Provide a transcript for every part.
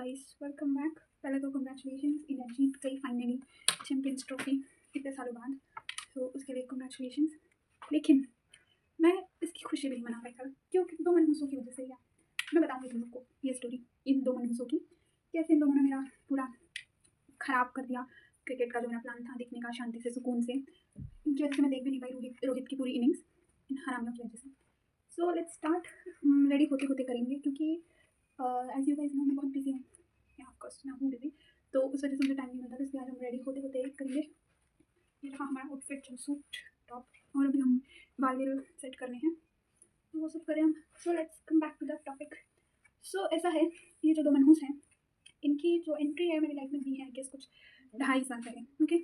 Guys, welcome back. पहले तो congratulations, India जीत गई फाइनली चैम्पियंस ट्रॉफी इतने सालों बाद, तो उसके लिए कंग्रेचुलेशंस। लेकिन मैं इसकी खुशी भी नहीं मना पाई कल, क्योंकि दो मनहूसों की वजह से। या मैं बताऊँगी तुम लोग को ये स्टोरी इन दो मनहूसों की, कैसे इन लोगों ने मेरा पूरा ख़राब कर दिया। क्रिकेट का जो मेरा प्लान था देखने का शांति से सुकून से, इनकी वजह से मैं देख भी नहीं पाई रोहित की पूरी इनिंग्स, इन हरामियों की वजह से। So let's start. रेडी होते होते करेंगे, क्योंकि एज यू गाइस नो मैं बहुत बिजी हूँ। या ऑफकोर्स मैं हूँ बिजी, तो उस वजह से मुझे टाइम नहीं मिलता, तो इसलिए आज हम रेडी होते होते करेंगे। ये रहा हमारा आउटफिट, सूट टॉप, और अभी हम बाल सेट करने हैं, तो वो सब करें हम। So let's come back to the topic. So ऐसा है, ये जो दो मनहूस हैं, इनकी जो एंट्री है मेरी लाइफ में भी है कि कुछ 2.5 साल पहले। ओके,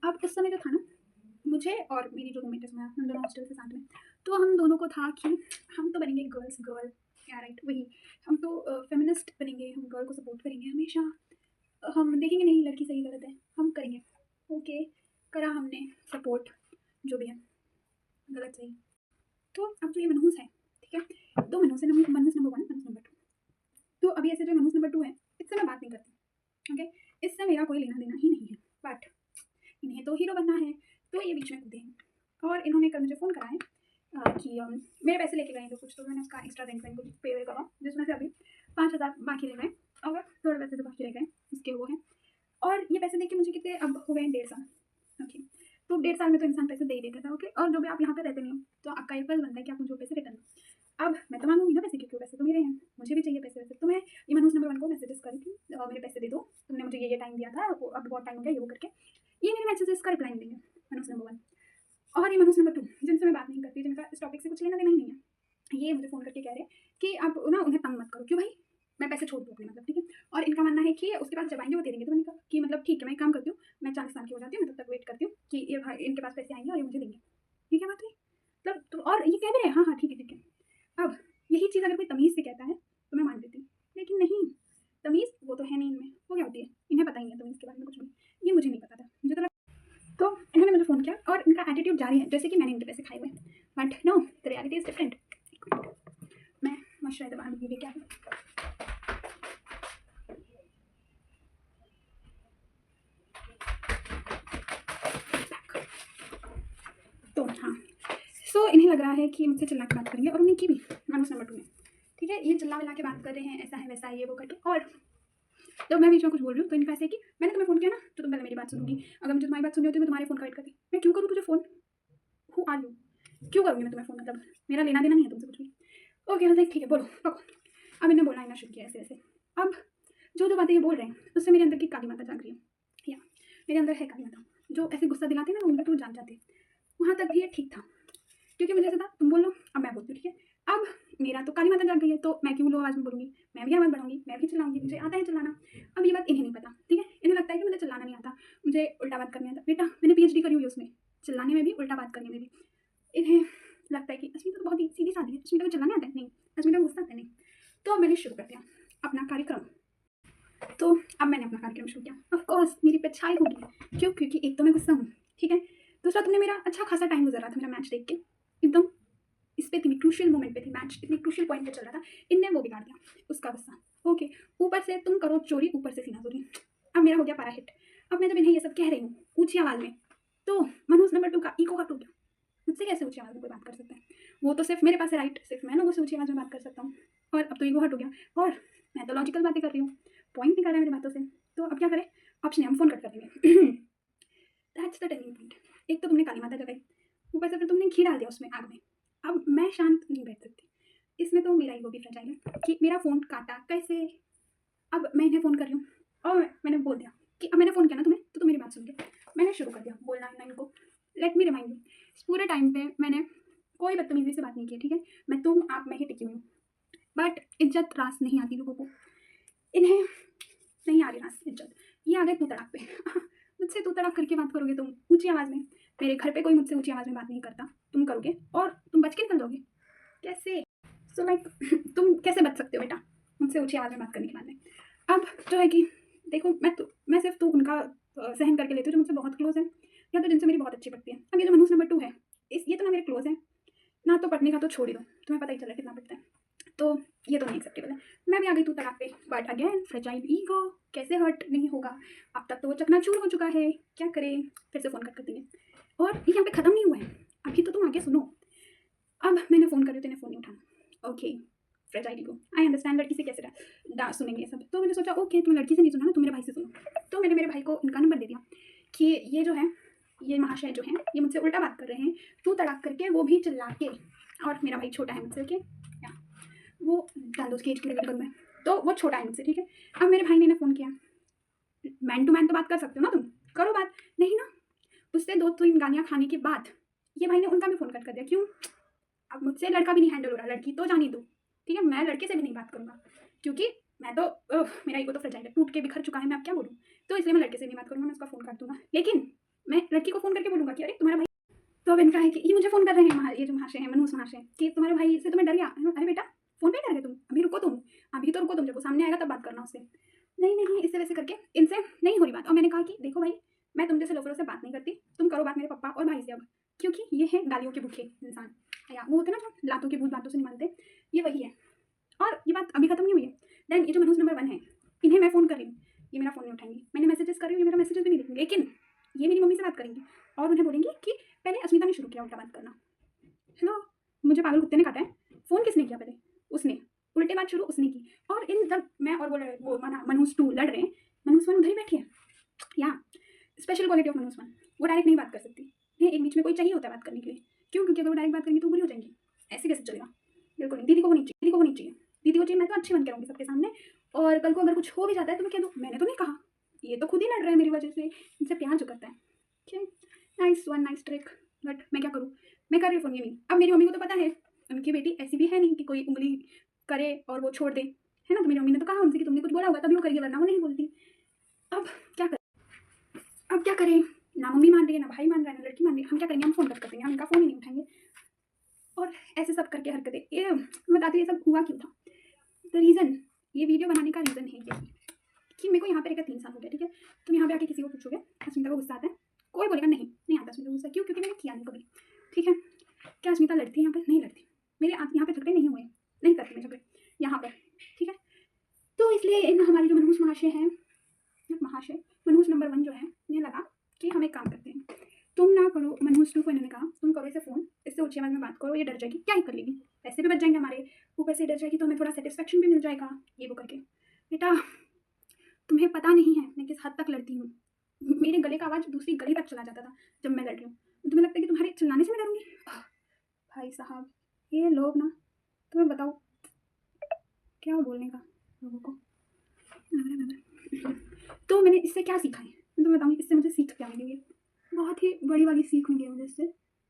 अब उस समय जो था ना, मुझे और मेरी जो रूममेट है, हम दोनों हॉस्टल से साथ में, तो हम दोनों को था कि हम तो बनेंगे गर्ल, या राइट वही, हम तो फेमिनिस्ट बनेंगे, हम गर्ल को सपोर्ट करेंगे हमेशा, हम देखेंगे नहीं लड़की सही गलत है, हम करेंगे। ओके, करा हमने सपोर्ट, जो भी है गलत सही। तो अब जो ये मनहूस है, ठीक है, दो मनहूस है, मनहूस नंबर 1, मनहूस नंबर 2। तो अभी ऐसे जो मनहूस नंबर 2 है, इससे मैं बात नहीं करती। ओके, इससे मेरा कोई लेना देना ही नहीं है, बट इन्हें तो हीरो बनना है, तो ये बीच में कूदे हैं। और इन्होंने कल मुझे फ़ोन करा है कि मेरे पैसे लेके गए तो कुछ, तो मैंने उसका एक्स्ट्रा रेंट को पे वे करा, जिसमें से अभी 5,000 बाकी रह गए, और थोड़े पैसे जो बाकी रह गए उसके वो हैं। और ये पैसे देके मुझे कितने अब हो गए 1.5 साल। ओके, तो 1.5 साल में तो इंसान पैसे दे ही देता था। ओके, और जो भी आप यहाँ पे रहते नहीं हो, तो आपका ये फर्ज बनता है कि आप मुझे पैसे रिटर्न दो। अब मैं तो मांगूंगी ना पैसे, क्योंकि पैसे तो मेरे हैं, मुझे भी चाहिए पैसे। वैसे तो मैं ये मनहूस नंबर 1 को मैसेजेस करी थी, मेरे पैसे दे दो, तुमने मुझे ये टाइम दिया था, अब बहुत टाइम हो गया, ये वो करके। ये मेरे मैसेजेस का रिप्लाई नहीं देंगे, मनहूस नंबर 1। और ये मनहूस नंबर 2, जिनसे मैं बात नहीं करती, जिनका इस टॉपिक से कुछ लेना देना ही नहीं है, ये मुझे फ़ोन करके कह रहे हैं कि आप ना उन्हें तंग मत करो। क्यों भाई, मैं पैसे छोड़ दूँ अपने, मतलब ठीक है। और इनका मानना है कि उसके पास जब आएंगे वो दे देंगे। तो मैंने कहा कि मतलब ठीक है, मैं एक काम करती हूँ, मैं 40 साल की हो जाती हूँ, मैं तब तक वेट करती हूँ कि ये भाई इनके पास पैसे आएंगे और ये मुझे देंगे। ठीक है बात हुई, तब तो। और ये कह भी रहे हैं हाँ ठीक है। अब यही चीज़ अगर कोई तमीज़ से कहता है तो मैं मान लेती, लेकिन नहीं, तमीज़ वो तो है नहीं इनमें। वो क्या होती है, इन्हें पता ही नहीं है तमीज़ के बारे में कुछ भी। ये मुझे नहीं पता था, मुझे तो इन्होंने मुझे फ़ोन किया, और इनका एटीट्यूड जारी है जैसे कि मैंने इनके पैसे खाए हुए। But no, the reality is different. मैं मॉइस्चराइजर बाहर भी क्या है। तो हाँ, सो इन्हें लग रहा है कि मुझसे चिल्ला के बात करेंगे, और उन्हें की भी मनहूस नंबर 2 में, ठीक है, ये चिल्ला विल्ला के बात कर रहे हैं, ऐसा है वैसा है ये वो करके। और तो मैं बीच में कुछ बोल रही हूँ, तो इनका ऐसे है कि मैंने तुम्हें फ़ोन किया ना, तो तुम पहले मेरी बात सुनूंगी, अगर मुझे तुम्हारी बात सुननी होती है मैं तुम्हारे फ़ोन का वेट करती। मैं क्यों करूँ तुझे फ़ोन, हू आर यू, क्यों करूँगी मैं तुम्हें फ़ोन, मतलब मेरा लेना देना नहीं है तुमसे कुछ भी। ओके, मैं ठीक है बोलो पको। अब इन्हें बोलना शुरू किया ऐसे ऐसे। अब जो बातें ये बोल रहे हैं, उससे मेरे अंदर की काली माता जाग रही है, या मेरे अंदर है काली माता, जो ऐसे गुस्सा दिलाती है ना, उनका तो जान जाती है। वहाँ तक भी ये ठीक था, क्योंकि मुझे ऐसा था तुम बोलो, अब मैं बोलती हूँ, ठीक है। अब मेरा तो काली माता जाग गई है, तो मैं क्यों लो आवाज़ में बोलूँगी, मैं भी आवाज़ बढ़ाऊँगी, मैं भी चिल्लाऊँगी, मुझे आता है चिल्लाना। अब ये बात इन्हें नहीं पता, ठीक है, इन्हें लगता है कि मुझे चिल्लाना नहीं आता, मुझे उल्टा बात करनी आता। बेटा मैंने PhD करी हुई है उसमें, चिल्लाने में भी, उल्टा बात करने में भी। इन्हें लगता है कि अस्मिता तो बहुत ही सीधी सादी है, अस्मिता को चिल्लाने आता है, नहीं अस्मिता को गुस्सा आता है, नहीं। तो अब मैंने शुरू कर दिया अपना कार्यक्रम। तो अब मैंने अपना कार्यक्रम शुरू किया, ऑफकोर्स मेरी परछाई होगी, क्यों, क्योंकि एक तो मैं गुस्सा हूँ, ठीक है, दूसरा तुमने मेरा अच्छा खासा टाइम गुजरा था मेरा मैच देख के, एकदम इस पे थी, क्रूशियल मोमेंट पे थी, मैच इतने क्रूशियल पॉइंट पे चल रहा था, इनने वो बिगाड़ दिया, उसका गुस्सा। ओके, ऊपर से तुम करो चोरी, ऊपर से सीना चोरी। अब मेरा हो गया पारा हिट। अब मैं जब इन्हें ये सब कह रही हूँ ऊँची आवाज़ में, तो मनहूस नंबर 2 का ईगो हट हो गया, मुझसे कैसे ऊँची आवाज़ में कोई बात कर सकता है, वो तो सिर्फ मेरे पास है राइट, सिर्फ मैं लोगों से ऊँची आवाज़ में बात कर सकता हूँ। और अब तो ईगो हट हो गया, और मैं तो लॉजिकल बातें कर रही हूँ, पॉइंट निकाल रहा है मेरी बातों से। तो अब क्या करें, ऑप्शन है हम फ़ोन कट कर देंगे। That's the turning point. एक तो तुमने काली माता जगाई, ऊपर से फिर तुमने घी डाल दिया उसमें, आग में। अब मैं शांत नहीं बैठ सकती, इसमें तो मेरा ईगो भी फ्रजाइल है कि मेरा फ़ोन काटा कैसे। अब मैं इन्हें फ़ोन कर रही हूँ, और मैंने बोल दिया कि अब मैंने फ़ोन किया ना तुम्हें, तो तुम मेरी बात सुन के, मैंने शुरू कर दिया बोलना इनको। लेट मी रिमाइंड यू, इस पूरे टाइम पे मैंने कोई बदतमीजी से बात नहीं की, ठीक है, मैं तुम आप मैं ही टिकी हुई हूँ। बट इज्जत रास नहीं आती लोगों को, इन्हें नहीं आ रही रास इज्जत, ये आ गए तू तड़ाक पे। मुझसे तू तड़ाक करके बात करोगे तुम ऊँची आवाज़ में, मेरे घर पे कोई मुझसे ऊँची आवाज़ में बात नहीं करता, तुम करोगे और तुम बच के निकल जाओगे कैसे। सो लाइक तुम कैसे बच सकते हो बेटा मुझसे ऊँची आवाज़ में बात करने के बाद में। अब जो है कि देखो, मैं सिर्फ तो उनका सहन करके लेती हूँ जो मुझसे बहुत क्लोज है, या तो जिनसे मेरी बहुत अच्छी पड़ती है। अब ये जो मनहूस नंबर 2 है, ये तो ना मेरे क्लोज है ना, तो पढ़ने का तो छोड़ ही दो, तुम्हें पता ही चला कितना पड़ता है, तो ये तो नहीं एक्सेप्टेबल है। मैं भी आ गई तू तड़ाक पे, बट अगेन फ्रेजाइल ईगो कैसे हर्ट नहीं होगा, अब तक तो वो चकनाचूर हो चुका है, क्या करें। फिर से फ़ोन कर देंगे और ये यहाँ पे ख़त्म नहीं हुआ है, अभी तो तुम आगे सुनो। अब मैंने फ़ोन कर दिया, तूने फ़ोन नहीं उठाना, okay fragile ego, I understand, लड़की से कैसे डांस सुनेंगे ये सब। तो मैंने सोचा ओके तुम लड़की से नहीं सुना ना, तुम मेरे भाई से सुनो। तो मैंने मेरे भाई को इनका नंबर दे दिया कि ये जो है, ये महाशय जो हैं ये मुझसे उल्टा बात कर रहे हैं, तू तड़ाक करके, वो भी चिल्ला के। और मेरा भाई छोटा है मुझसे, ओके, या वो डाल दो उसकी एज की रिवील करूँ मैं, तो वो छोटा है मुझसे, ठीक है। अब मेरे भाई ने फ़ोन किया, मैन टू मैन तो बात कर सकते हो ना तुम, करो बात, नहीं ना। उससे 2-3 गालियाँ खाने के बाद ये भाई ने उनका भी फ़ोन कट कर दिया। क्यों? अब मुझसे लड़का भी नहीं हैंडल हो रहा, लड़की तो जाने दो, ठीक है, मैं लड़के से भी नहीं बात करूँगा, क्योंकि मैं तो मेरा ईगो तो फ्रेजाइल है, टूट के बिखर चुका है, मैं अब क्या बोलूँ। तो इसलिए मैं लड़के से नहीं बात करूँगा, मैं उसका फ़ोन काट दूँगा। लेकिन मैं लड़की को फ़ोन करके बोलूँगा कि अरे तुम्हारा भाई, तो अब इनका है कि ये मुझे फ़ोन कर रहे हैं, ये जो महाशय हैं, मनहूस महाशय, कि तुम्हारे भाई से तुम्हें डर गया। अरे बेटा फ़ोन पे डर गए तुम, अभी रुको तुम, अभी तो रुको तुम, जब वो सामने आएगा तब बात करना उससे। नहीं नहीं, इससे वैसे करके इनसे नहीं हो रही बात। और मैंने कहा कि देखो भाई, मैं तुम जैसे लोफरों से बात नहीं करती, तुम करो बात मेरे पापा और भाई से अब, क्योंकि ये है गालियों के भूखे इंसान, या वो होते हैं ना जो लातों के भूत बातों से नहीं मानते, ये वही है। और ये बात अभी खत्म नहीं हुई है। देन ये जो मनहूस नंबर 1 है, इन्हें मैं फ़ोन कर रही हूँ, ये मेरा फ़ोन नहीं उठाएंगे, मैंने मैसेजेस कर रही हूँ, ये मेरा मैसेजेस भी नहीं देखेंगे, लेकिन ये मेरी मम्मी से बात करेंगी और उन्हें बोलेंगी कि पहले अस्मिता ने शुरू किया उल्टा बात करना। हेलो, मुझे पागल कुत्ते ने काटा है, फ़ोन किसने किया पहले? उसने, उल्टे बात शुरू उसने की। और इन जब मैं और वो मनहूस 2 लड़ रहे हैं, मनहूस 1 उधर ही बैठी है। या स्पेशल क्वालिटी ऑफ मनहूस 1, वो डायरेक्ट नहीं बात कर सकती, ये एक बीच में कोई चाहिए होता है बात करने के लिए। क्यों? क्योंकि अगर वो डायरेक्ट बात करेंगी तो बुरी हो जाएंगी, ऐसे कैसे चलेगा। बिल्कुल नहीं, दीदी को वो नहीं चाहिए, दीदी को वो नहीं चाहिए, दीदी को चाहिए मैं तो अच्छी बन के रहूँगी सबके सामने, और कल को अगर कुछ हो भी जाता है तो मैं कह दूँ मैंने तो नहीं कहा, ये तो खुद ही लड़ रहे हैं मेरी वजह से, इनसे प्यार जो करता है। ठीक, nice one, nice trick, but मैं क्या करूँ, मैं कर रही हूँ फ़ोन ये नहीं। अब मेरी मम्मी को तो पता है, उनकी बेटी ऐसी भी है नहीं कि कोई उंगली करे और वो छोड़ दे, है ना। तो मेरी मम्मी ने तो कहा उनसे कि तुमने कुछ बोला होगा तभी वो करेगी, वरना वो नहीं बोलती। अब क्या करें, अब क्या करें, ना मम्मी मान रही है, ना भाई मान रहा है, ना लड़की मान रही है, हम क्या करेंगे, हम फ़ोन कर देंगे, हम इनका फ़ोन ही नहीं उठाएंगे। और ऐसे सब करके हरकतें, ये मैं बताती हूँ ये सब हुआ क्यों था। द रीज़न, ये वीडियो बनाने का रीज़न है ये कि मेरे को यहाँ पे रहकर 3 साल हो गया, ठीक है। तुम यहाँ पे आके किसी को पूछोगे अस्मिता को गुस्सा आता है, कोई बोलेगा नहीं, नहीं आता अस्मिता को गुस्सा। क्यों? क्योंकि मैंने किया नहीं कभी, ठीक है। क्या अस्मिता लड़ती है यहाँ पे? नहीं लड़ती, मेरे यहाँ पे झगड़े नहीं हुए, नहीं करती मैं झगड़े यहाँ पर, ठीक है। तो इसलिए इन हमारे जो मनहूस महाशय हैं, महाशय मनहूस नंबर 1 जो है, इन्हें लगा कि हम एक काम करते हैं, तुम ना करो, मनहूस 2 को इन्होंने कहा तुम करो इसे फ़ोन, इससे ऊँची आवाज़ में बात करो, ये डर जाएगी, क्या ही कर लेगी, पैसे भी बच जाएंगे हमारे, ऊपर से डर जाएगी तो हमें थोड़ा सेटिस्फेक्शन भी मिल जाएगा, ये वो करके। बेटा तुम्हें पता नहीं है मैं किस हद तक लड़ती हूँ, मेरे गले का आवाज़ दूसरी गली तक चला जाता था जब मैं लड़ रही हूँ। तुम्हें लगता है कि तुम्हारे चिल्लाने से मैं डरूंगी? भाई साहब, ये लोग ना, तुम्हें बताओ क्या बोलने का लोगों को। तो मैंने इससे क्या सीखा है, मैं तुम्हें बताऊँगी इससे मुझे सीख क्या मिली है। बहुत ही बड़ी वाली सीख मिली है मुझे इससे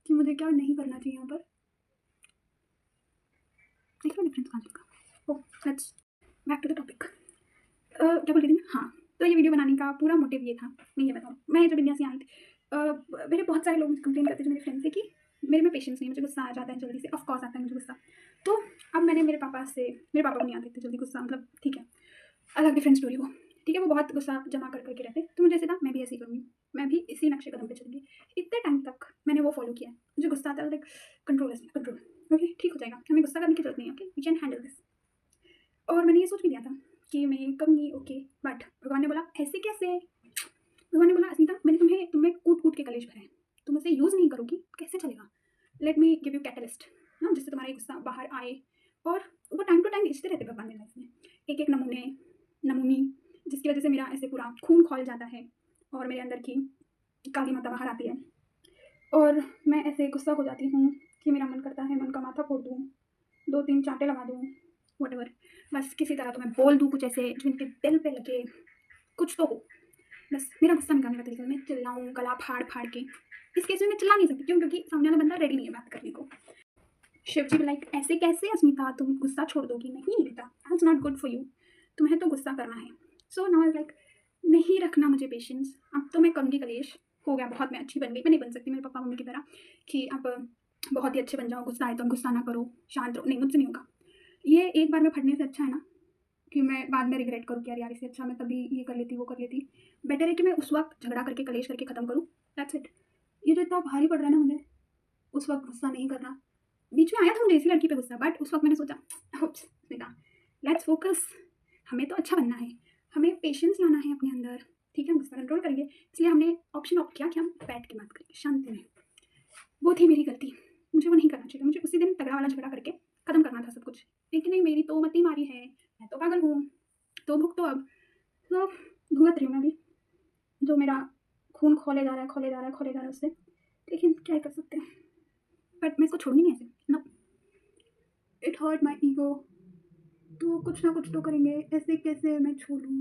कि मुझे क्या नहीं करना चाहिए यहाँ पर। देख लो डिफरेंस कहाँ का। Oh let's back to the topic. क्या बोल रही थी मैं? हाँ, तो ये वीडियो बनाने का पूरा मोटिव ये था, मैं ये बताऊँ, मैं जब इंडिया से आई थी, मेरे बहुत सारे लोग मुझे कंप्लेन करते थे मेरे फ्रेंड से कि मेरे में पेशेंस नहीं, मुझे गुस्सा आ जाता है जल्दी से, ऑफ कोर्स आता है मुझे गुस्सा। तो अब मैंने मेरे पापा को नहीं आते थे जल्दी गुस्सा, मतलब ठीक है, अलग डिफरेंट स्टोरी हो, ठीक है, वो बहुत गुस्सा जमा कर करके रहते, तो मुझे ऐसे था मैं भी ऐसे ही करूँगी, मैं भी इसी नक्शे कदम पे चलूँगी। इतने टाइम तक मैंने वो फॉलो किया, मुझे गुस्सा आता है लाइक कंट्रोल ओके, ठीक हो जाएगा, हमें गुस्सा करने की जरूरत नहीं है, okay we can handle this. और मैंने ये सोच भी लिया था कि मैं करूँगी, ओके, बट भगवान ने बोला ऐसे कैसे, भगवान ने बोला अस्मिता मैंने तुम्हें कूट कूट के कलेश भरा है, तुम उसे यूज़ नहीं करोगी कैसे चलेगा, let me give you catalyst ना, जिससे तुम्हारा गुस्सा बाहर आए। और वो टाइम टू टाइम भेजते रहते भगवान मेरी लाइफ में, एक एक नमूनी, जिसकी वजह से मेरा ऐसे पूरा खून खौल जाता है और मेरे अंदर की काली माता बाहर आती है, और मैं ऐसे गुस्सा हो जाती हूँ कि मेरा मन करता है मैं उनका माथा फोड़ दूँ, 2-3 चांटे लगा दूँ, वॉटेवर, बस किसी तरह तो मैं बोल दूँ कुछ ऐसे जो इनके दिल पे लगे, कुछ तो हो, बस मेरा गुस्सा निकालने का तरीका, मैं चिल्लाऊँ गला फाड़ फाड़ के। इस केस में मैं चिल्ला नहीं सकती, क्यों? क्योंकि सामने वाला बंदा रेडी नहीं है बात करने को। शिव जी लाइक ऐसे कैसे अस्मिता तुम गुस्सा छोड़ दोगी? नहीं बेटा, that's not good for you, तुम्हें तो गुस्सा करना है। सो नाउ लाइक नहीं रखना मुझे पेशेंस, अब तो मैं करूँगी कलेश, हो गया बहुत, मैं अच्छी बन गई, मैं नहीं बन सकती मेरे पापा मम्मी की तरह कि अब बहुत ही अच्छे बन जाओ, गुस्सा आए तो गुस्सा ना करो, शांत रहो, नहीं मुझसे नहीं होगा। ये एक बार में फटने से अच्छा है ना कि मैं बाद में रिग्रेट करूँ कि यार इससे अच्छा मैं तभी ये कर लेती वो कर लेती, बेटर है कि मैं उस वक्त झगड़ा करके कलेश करके ख़त्म करूँ, दैट्स इट। ये जो इतना भारी पड़ रहा है ना मुझे, उस वक्त गुस्सा नहीं करना, बीच में आया था मुझे इसी लड़की पे गुस्सा, बट उस वक्त मैंने सोचा बेटा लेट्स फोकस, हमें तो अच्छा बनना है, हमें पेशेंस लाना है अपने अंदर, ठीक है, हम गुस्सा कंट्रोल करेंगे। इसलिए हमने ऑप्शन ऑप्ट किया कि हम बैठ के बात करेंगे शांति में। वो थी मेरी गलती, मुझे वो नहीं करना चाहिए था। मुझे उसी दिन तगड़ा वाला झगड़ा करके ख़त्म करना था सब कुछ, लेकिन नहीं, मेरी तो मती मारी है, मैं तो पागल हूँ, तो भुगतो अब। तो भुगत रही हूँ मैं भी, जो मेरा खून खोले जा रहा है, खोले जा रहा है, खोले जा रहा है उससे, लेकिन क्या ही कर सकते हैं। बट मैं इसको छोड़ूंगी नहीं ऐसे, no, it hurt my ego. तो कुछ ना कुछ तो करेंगे, ऐसे कैसे मैं छोड़ूँ,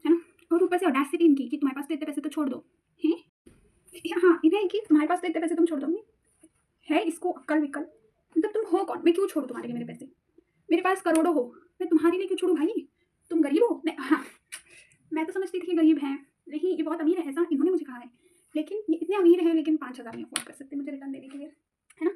है ना। और ऊपर से ऑडेसिटी इनकी कि तुम्हारे पास तो इतने पैसे, तो छोड़ दो, हैं। हाँ, इन्हें है कि तुम्हारे पास तो इतने पैसे, तुम छोड़ दोगे, है इसको अक्ल विकल। मतलब तुम हो कौन, मैं क्यों छोड़ूँ तुम्हारे लिए मेरे पैसे, मेरे पास करोड़ों हो, मैं तुम्हारे लिए क्यों छोड़ूँ भाई, तुम गरीब हो। नहीं, हाँ, मैं तो समझती थी कि गरीब हैं, नहीं ये बहुत अमीर है, ऐसा इन्होंने मुझे कहा है, लेकिन ये इतने अमीर हैं लेकिन 5,000 नहीं अफोर्ड कर सकते मुझे रिटर्न देने के लिए, है ना।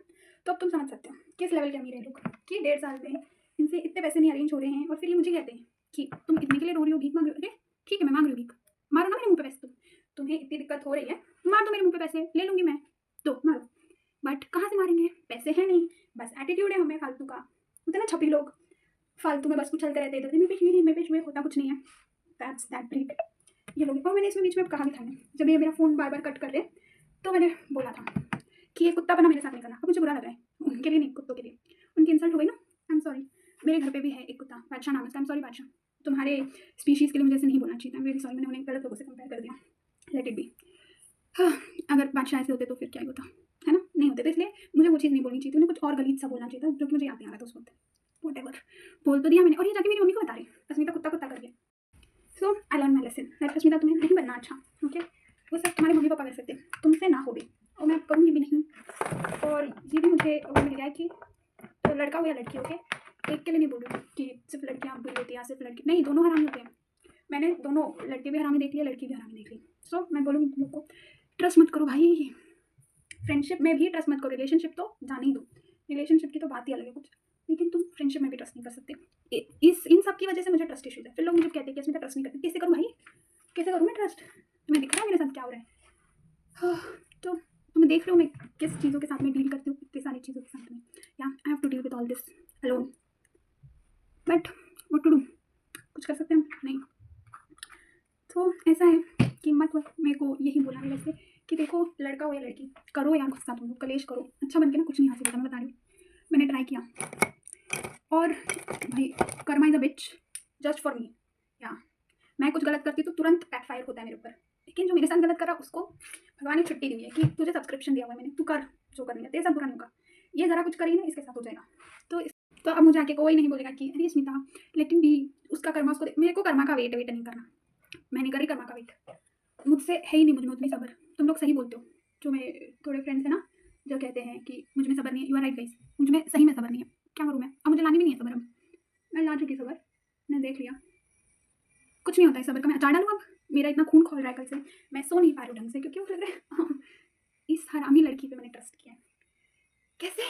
तो अब तुम समझ सकते हो किस लेवल के अमीर है लोग, कि 1.5 साल में इनसे इतने पैसे नहीं अरेंज हो रहे हैं, और फिर ये मुझे कहते हैं कि तुम इतने के लिए रो रही हो, भीख मांग रही हो। अरे ठीक है, मैं मांग रही हूँ भीख, मारो ना मेरे मुँह पे पैसे, तुम्हें इतनी दिक्कत हो रही है, मार दो मेरे मुँह पे पैसे, ले लूँगी मैं, तो मारो। बट कहाँ से मारेंगे, पैसे हैं नहीं, बस एटीट्यूड है हमें फालतू का, होते ना छपरी लोग, फालतू में बस कुचलते रहते इधर, मैं पेश हुए, होता कुछ नहीं है, दैट्स दैट ब्रीड ये लोग। और मैंने इसमें बीच में कहा भी था, जब ये मेरा फ़ोन बार बार कट कर रहे, तो मैंने बोला था कि ये कुत्ता बना मेरे साथ नहीं करना। अब मुझे बुरा लग रहा है, उनके लिए नहीं, कुत्तों के लिए, उनकी इंसल्ट हो गई ना, आई एम सॉरी। मेरे घर पे भी है एक कुत्ता, बादशाह नाम है, आई एम सॉरी बादशाह, तुम्हारे स्पीशीज़ के लिए मुझे ऐसे नहीं बोलना चाहिए था, वेरी सॉरी, मैंने उन्हें गलत लोगों से कंपेयर कर दिया, लेट इट बी। हाँ, अगर बादशाह ऐसे होते तो फिर क्या ही होता, है ना, नहीं होते, तो इसलिए मुझे वो चीज़ नहीं बोलनी चाहिए थी, उन्हें कुछ और गलीज सा बोलना चाहिए था, जो कि मुझे याद नहीं आ रहा था उस वक्त। वॉट एवर, बोल तो दिया मैंने, और ये जाके मेरी मम्मी को बता रही, अस्मिता कुत्ता कुत्ता करके। So I learn my lesson that Asmita तुम्हें नहीं बनना अच्छा, ओके, वो सब तुम्हारे मम्मी पापा कर सकते, तुमसे ना हो भी, और मैं करूँगी भी नहीं। और ये भी मुझे वो मिल गया है कि तो लड़का हो या लड़की, ओके, एक के लिए नहीं बोल रही कि सिर्फ लड़कियाँ बुरी होती हैं या सिर्फ लड़की, नहीं, दोनों हरामी होते हैं। मैंने दोनों लड़के भी हरामी देख लिया, लड़की भी हरामी देख ली। सो मैं बोलूँगी तुम लोग को, ट्रस्ट मत करो भाई, फ्रेंडशिप में भी ट्रस्ट मत करो, रिलेशनशिप तो जाने ही दो, रिलेशनशिप की तो बात ही अलग है कुछ, लेकिन तुम फ्रेंडशिप में भी ट्रस्ट नहीं कर सकते। इस इन सब की वजह से मुझे ट्रस्ट इश्यूज है। फिर लोग मुझे कहते हैं कि इसमें ट्रस्ट नहीं करते, कैसे करूँ भाई, कैसे करूँ मैं ट्रस्ट, तुम्हें दिख रहा है मेरे साथ क्या हो रहा है। हाँ, तो तुम्हें देख रहे हो मैं किस चीज़ों के साथ में डील करती हूँ, इतनी सारी चीज़ों के साथ में, या I have to deal with all this alone, but what to do, कुछ कर सकते हैं हम नहीं। तो ऐसा है कि मत मेरे को यही बोला है वैसे कि देखो, लड़का हो या लड़की, करो यार गुस्सा, तुम लोग कलेश करो, अच्छा बन के ना कुछ नहीं हासिल होता, मैं बता रही हूँ, मैंने ट्राई किया, और भाई karma is a bitch just for me, या मैं कुछ गलत करती तो तुरंत बैकफायर होता है मेरे ऊपर, लेकिन जो मेरे साथ गलत करा उसको भगवान ने छुट्टी दी है कि तुझे सब्सक्रिप्शन दिया हुआ है मैंने, तू कर जो करनी है, तेरे साथ बुरा नहीं होगा, ये ज़रा कुछ करी ना इसके साथ हो जाएगा। तो अब मुझे आके कोई नहीं बोलेगा कि अरे स्मिता लेकिन भी उसका कर्मा उसको मेरे को कर्मा का वेट नहीं करना, मैं नहीं करी कर्मा का वेट, मुझसे है ही नहीं, मुझ में उतनी सब्र। तुम लोग सही बोलते हो, जो मेरे थोड़े फ्रेंड्स हैं ना, जो कहते हैं कि मुझ में सब्र नहीं है, यू आर राइट गाइस, मुझ में सही में सब्र नहीं है, क्या करूँ मैं, अब मुझे लानी भी नहीं है सब्र, अब मैं ला चुकी सब्र, मैंने देख लिया कुछ नहीं होता है सब्र का, मैं अचार डालूँ अब, मेरा इतना खून खोल रहा है कल से, मैं सो नहीं पा रही हूँ ढंग से, क्योंकि मुझे लग रहा है इस हरामी लड़की पे मैंने ट्रस्ट किया है, कैसे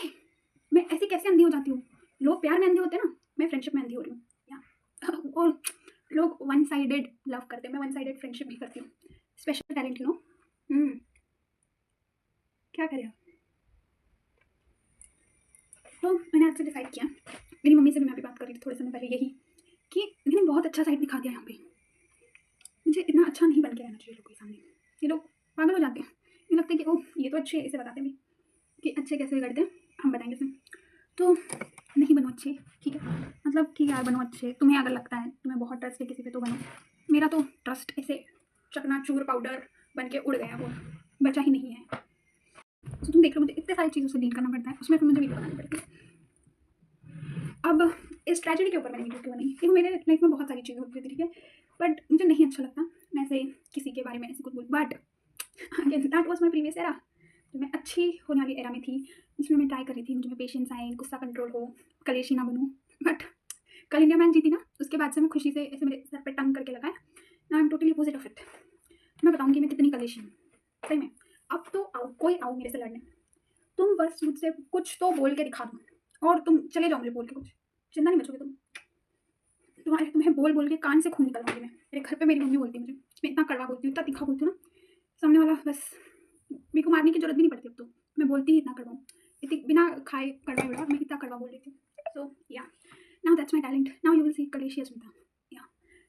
मैं ऐसे कैसे अंधी हो जाती हूँ, लोग प्यार में अंधे होते हैं ना, मैं फ्रेंडशिप में अंधी हो रही हूँ, या और लोग वन साइडेड लव करते हैं, मैं वन साइडेड फ्रेंडशिप भी करती हूँ, स्पेशल टैलेंट यू नो, क्या करें अब। तो मैंने आपसे डिसाइड किया, मेरी मम्मी से भी मैं अभी बात कर रही थी थोड़े समय पहले, यही कि मैंने बहुत अच्छा साइड दिखा दिया यहाँ पे, मुझे इतना अच्छा नहीं बन के रहना चाहिए लोगों के सामने, ये लोग पागल हो जाते हैं, ये लगता है कि ओह ये तो अच्छे, इसे बताते भी कि अच्छे कैसे करते हैं, हम बताएंगे इसमें, तो नहीं बनो अच्छे, ठीक है, मतलब ठीक है यार बनो अच्छे, तुम्हें अगर लगता है तुम्हें बहुत ट्रस्ट है किसी पे तो बनो, मेरा तो ट्रस्ट ऐसे चकनाचूर पाउडर बन के उड़ गया, वो बचा ही नहीं है। तो तुम देख लो मुझे इतने सारी चीज़ों से डील करना पड़ता है, उसमें फिर मुझे वीडियो बनानी पड़ती है। अब इस ट्रेजेडी के ऊपर मैंने वीडियो क्यों बनाई, क्योंकि मेरे लाइफ में बहुत सारी चीज़ें होती थी, ठीक है, बट मुझे नहीं अच्छा लगता मैं ऐसे किसी के बारे में ऐसे कुछ बोल, but again that was my previous era, जो मैं अच्छी होने वाली एरा में थी, जिसमें मैं ट्राई कर रही थी, मुझे पेशेंस आए, गुस्सा कंट्रोल हो, कलेशी ना बनूँ, बट कल इंडिया मैच जीती ना, उसके बाद से मैं खुशी से ऐसे मेरे सर पर टंग करके लगाया, ना I am totally opposite of it, मैं बताऊँगी मैं कितनी कलेशी हूँ सही में। अब तो आओ, कोई आओ मेरे से लड़ने, तुम बस मुझसे कुछ तो बोल के दिखा दो और तुम चले जाओ मुझे बोल के, कुछ जिंदा नहीं बचोगे तुम, तुम्हें बोल बोल के कान से खून निकलवाऊंगी मैं, मेरे घर पे मेरी मम्मी बोलती है मुझे, मैं इतना कड़वा बोलती हूँ, इतना तीखा बोलती हूँ ना, सामने वाला बस मेरे को मारने की जरूरत भी नहीं पड़ती, अब तो मैं बोलती ही इतना कड़वा हूँ, इतनी बिना खाए कड़वा बड़ा मैं इतना कड़वा बोल लेती हूँ। So yeah now that's my talent, now you will see कलेशियस Smita, yeah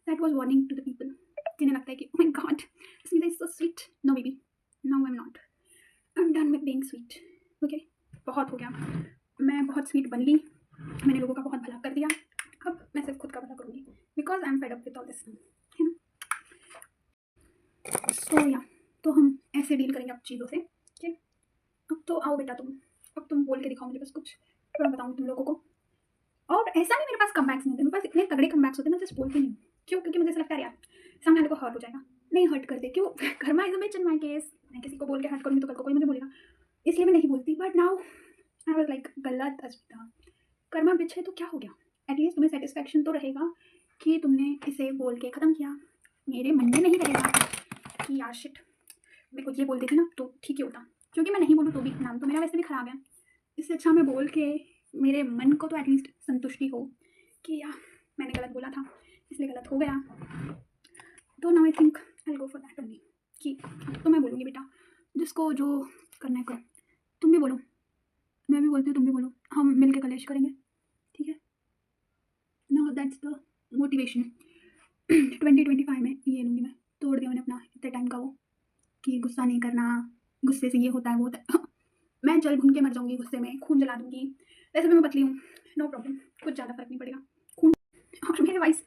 that was warning to the people जिन्हें लगता है कि oh my God Smita is so sweet. No baby, no I am not. I am done with being sweet. Okay, बहुत हो गया. मैं बहुत स्वीट बन ली, मैंने लोगों का बहुत भला कर दिया. अब मैं सिर्फ खुद का भला करूँगी because I am fed up with all this, है ना. सो या, तो हम ऐसे डील करेंगे अब चीज़ों से. ठीक, अब तो आओ बेटा तुम, अब तुम बोल के दिखाओ मुझे बस कुछ, तो मैं बताऊँ तुम लोगों को. और ऐसा नहीं मेरे पास कमबैक्स नहीं होते, मेरे पास इतने तगड़े कमबैक्स होते हैं, मैं जस्ट बोलती नहीं हूँ. क्यों? क्योंकि मुझे ऐसा लगता है यार सामने वाले को हर्ट हो जाएगा. नहीं हर्ट कर दे, क्यों? Karma is a bitch in my case. मैं किसी को बोल के हर्ट करूँगी तो कल को कोई मुझे बोलेगा, इसलिए मैं नहीं बोलती. But now I was like गलत अस्मिता, कर्मा बिच है तो क्या हो गया, एटलीस्ट तुम्हें सेटिस्फैक्शन तो रहेगा कि तुमने इसे बोल के ख़त्म किया. मेरे मन में नहीं रहेगा कि यार शिट मेरे को ये बोल देती ना तो ठीक ही होता, क्योंकि मैं नहीं बोलूँ तो भी नाम तो मेरा वैसे भी ख़राब है. इससे अच्छा मैं बोल के मेरे मन को तो एटलीस्ट संतुष्टि हो कि यार मैंने गलत बोला था इसलिए गलत हो गया. तो now I think I go for that only कि तो मैं बोलूँगी बेटा जिसको जो करना है करो. तुम भी बोलो, मैं भी बोलती हूँ, तुम भी बोलो, हम मिल के कलेश करेंगे. ठीक है, नो दैट्स द मोटिवेशन. 2025 में ये लूँगी मैं, तोड़ दिया मैंने अपना इतने टाइम का वो कि गुस्सा नहीं करना, गुस्से से ये होता है वो होता है. मैं जल भून के मर जाऊँगी गुस्से में, खून जला दूँगी. वैसे भी मैं पतली हूँ, नो प्रॉब्लम, कुछ ज़्यादा फर्क नहीं पड़ेगा. खून. और मेरे वाइस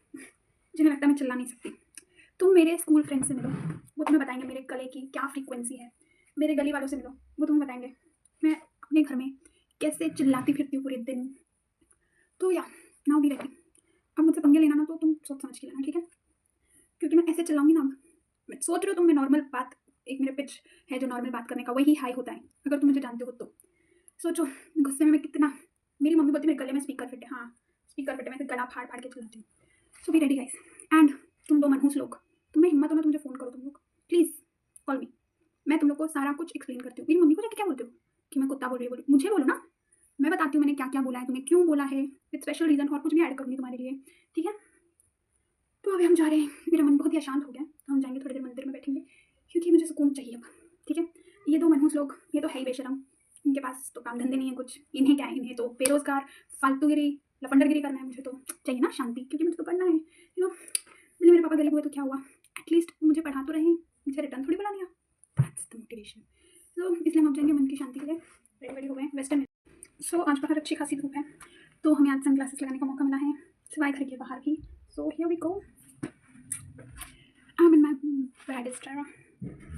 जिन्हें लगता है मैं चिल्ला नहीं सकती, तुम मेरे स्कूल फ्रेंड से मिलो, वो तुम्हें बताएंगे मेरे गले की क्या फ्रीक्वेंसी है. मेरे गली वालों से मिलो, वो तुम्हें बताएंगे मैं अपने घर में कैसे चिल्लाती फिरती हूँ पूरे दिन. तो या नाउ बी रेडी. अब मुझसे पंगे लेना ना तो तुम सोच समझ के लेना, ठीक है, क्योंकि मैं ऐसे चिल्लाऊंगी ना. अब मैं सोच रही हूँ तुम में नॉर्मल बात, एक मेरा पिच है जो नॉर्मल बात करने का वही हाई होता है, अगर तुम मुझे जानते हो तो. सोचो गुस्से में मैं कितना, मेरी मम्मी बोलती है मेरे गले में स्पीकर फिट है. हाँ स्पीकर फिट है, मैं तो गला फाड़ फाड़ के चिल्लाती हूँ. सो बी रेडी गाइस. एंड तुम दो मनहूस लोग, तुम्हें हिम्मत हो ना तो मुझे फ़ोन करो, तुम लोग प्लीज़ कॉल मी. मैं तुम लोग को सारा कुछ एक्सप्लेन करती हूँ. मेरी मम्मी को जाके क्या बोलते हो कि मैं कुत्ता बोल रही हूँ, मुझे बोलो ना, मैं बताती हूँ मैंने क्या क्या बोला है, तुम्हें क्यों बोला है, विद स्पेशल रीज़न, और कुछ भी ऐड करूँगी तुम्हारे लिए. ठीक है, तो अभी हम जा रहे हैं, मेरा मन बहुत ही अशांत हो गया, तो हम जाएंगे थोड़ी देर मंदिर में बैठेंगे क्योंकि मुझे सुकून चाहिए अब. ठीक है, ये दो मनहूस लोग ये तो है ही बेशरम, इनके पास तो काम धंधे नहीं है कुछ, इन्हें क्या है, इन्हें तो बेरोजगार फालतूगिरी लफंडरगिरी करना है. मुझे तो चाहिए ना शांति, क्योंकि मुझे तो पढ़ना है. यू नो, मुझे मेरे पापा गरीब हुए तो क्या हुआ, एटलीस्ट मुझे पढ़ा तो रहे, मुझे रिटर्न थोड़ी बुला दिया. That's the motivation. तो इसलिए हम अब जाएंगे मन की शांति के लिए. रेडी वेडी हो गए वेस्टर्न में. सो आज बाहर अच्छी खासी धूप है, तो हमें आज सन ग्लासेस लगाने का मौका मिला है, सिवाय घर के बाहर भी. So here we go. I'm in my baddest era.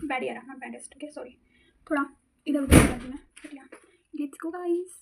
Bad era, not baddest. Okay, sorry. थोड़ा इधर उधर कर दी मैं. But yeah, let's go guys.